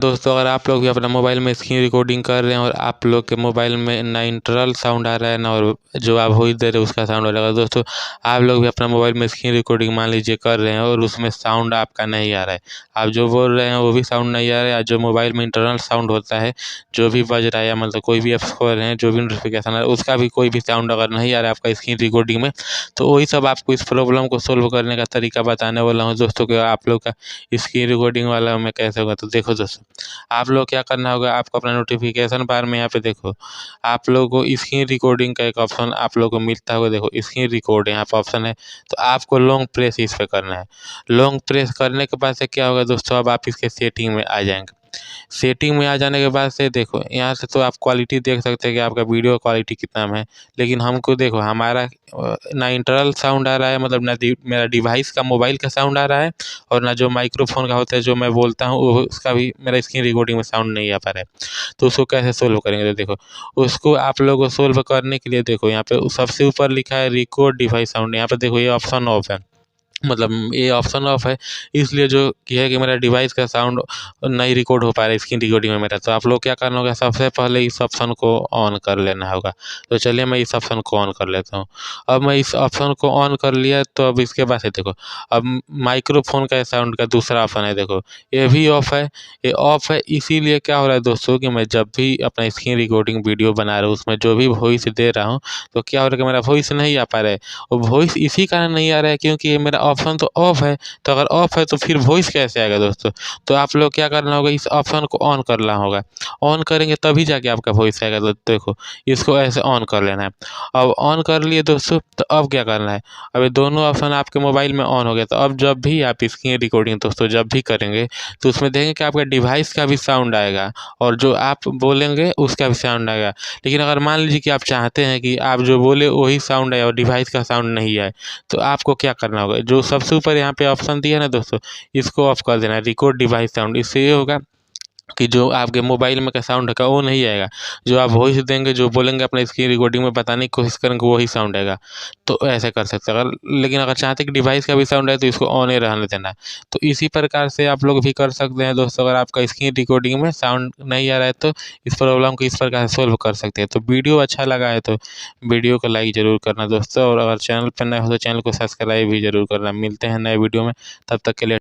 दोस्तों अगर आप लोग भी अपना मोबाइल में स्क्रीन रिकॉर्डिंग कर रहे हैं और आप लोग के मोबाइल में ना इंटरनल साउंड आ रहा है ना और जो आप वॉइस दे रहे हैं उसका साउंड आ रहा है, दोस्तों आप लोग भी अपना मोबाइल में स्क्रीन रिकॉर्डिंग मान लीजिए कर रहे हैं और उसमें साउंड आपका नहीं आ रहा है, आप जो बोल रहे हैं वो भी साउंड नहीं आ रहा है, जो मोबाइल में इंटरनल साउंड होता है जो भी बज रहा है या मतलब कोई भी ऐप्स खोल रहे हैं जो भी नोटिफिकेशन आ रहा है उसका भी कोई भी साउंड अगर नहीं आ रहा है आपका स्क्रीन रिकॉर्डिंग में, तो वही सब आपको इस प्रॉब्लम को सोल्व करने का तरीका बताने वाला हूँ दोस्तों कि आप लोग का स्क्रीन रिकॉर्डिंग वाला में कैसे होगा। तो देखो दोस्तों, आप लोग क्या करना होगा, आपको अपना नोटिफिकेशन बार में यहाँ पे देखो आप लोगों को स्क्रीन रिकॉर्डिंग का एक ऑप्शन आप लोगों को मिलता होगा। देखो स्क्रीन रिकॉर्ड यहाँ पे ऑप्शन है, तो आपको लॉन्ग प्रेस इस पे करना है। लॉन्ग प्रेस करने के बाद से क्या होगा दोस्तों, अब आप इसके सेटिंग में आ जाएंगे। सेटिंग में आ जाने के बाद से देखो यहाँ से तो आप क्वालिटी देख सकते हैं कि आपका वीडियो क्वालिटी कितना में है, लेकिन हमको देखो हमारा ना इंटरनल साउंड आ रहा है, मतलब ना मेरा डिवाइस का मोबाइल का साउंड आ रहा है और ना जो माइक्रोफोन का होता है जो मैं बोलता हूँ वो उसका भी मेरा स्क्रीन रिकॉर्डिंग में साउंड नहीं आ पा रहा है। तो उसको कैसे सोल्व करेंगे, तो देखो उसको आप लोगों को सोल्व करने के लिए देखो यहाँ पे सबसे ऊपर लिखा है रिकॉर्ड डिवाइस साउंड, यहाँ पे देखो ये ऑप्शन ऑफ है, मतलब ये ऑप्शन ऑफ है इसलिए जो कि है कि मेरा डिवाइस का साउंड नहीं रिकॉर्ड हो पा रहा है स्क्रीन रिकॉर्डिंग में मेरा। तो आप लोग क्या करना होगा, सबसे पहले इस ऑप्शन को ऑन कर लेना होगा। तो चलिए मैं इस ऑप्शन को ऑन कर लेता हूँ। अब मैं इस ऑप्शन को ऑन कर लिया, तो अब इसके बाद से देखो अब माइक्रोफोन का साउंड का दूसरा ऑप्शन है, देखो ये भी ऑफ है। ये ऑफ है इसीलिए क्या हो रहा है दोस्तों कि मैं जब भी अपना स्क्रीन रिकॉर्डिंग वीडियो बना रहा हूँ उसमें जो भी वॉइस दे रहा हूँ तो क्या हो रहा है कि मेरा वॉइस नहीं आ पा रहा है। और वॉइस इसी कारण नहीं आ रहा है क्योंकि ये मेरा ऑप्शन तो ऑफ है, तो अगर ऑफ है तो फिर वॉइस कैसे आएगा दोस्तों। तो आप लोग क्या करना होगा, इस ऑप्शन को ऑन करना होगा। ऑन करेंगे तभी जाके आपका वॉइस आएगा। तो देखो इसको ऐसे ऑन कर लेना है। अब ऑन कर लिए दोस्तों, तो अब क्या करना है, अब ये दोनों ऑप्शन आपके मोबाइल में ऑन हो गया। तो अब जब भी आप स्क्रीन रिकॉर्डिंग दोस्तों जब भी करेंगे तो उसमें देखेंगे कि आपका डिवाइस का भी साउंड आएगा और जो आप बोलेंगे उसका भी साउंड आएगा। लेकिन अगर मान लीजिए कि आप चाहते हैं कि आप जो बोले वही साउंड आए और डिवाइस का साउंड नहीं आए, तो आपको क्या करना होगा, जो सबसे ऊपर यहाँ पे ऑप्शन दिया है ना दोस्तों, इसको ऑफ कर देना है, रिकॉर्ड डिवाइस साउंड। इससे ये होगा कि जो आपके मोबाइल में का साउंड है वो नहीं आएगा, जो आप वॉइस देंगे जो बोलेंगे अपने स्क्रीन रिकॉर्डिंग में बताने की कोशिश करेंगे वही साउंड आएगा। तो ऐसे कर सकते हैं अगर, लेकिन अगर चाहते कि डिवाइस का भी साउंड आए तो इसको ऑन ही रहने देना है। तो इसी प्रकार से आप लोग भी कर सकते हैं दोस्तों, अगर आपका स्क्रीन रिकॉर्डिंग में साउंड नहीं आ रहा है तो इस प्रॉब्लम को इस प्रकार से सोल्व कर सकते हैं। तो वीडियो अच्छा लगा है तो वीडियो को लाइक ज़रूर करना दोस्तों, और अगर चैनल पर नए हो तो चैनल को सब्सक्राइब भी ज़रूर करना। मिलते हैं नए वीडियो में, तब तक के लिए।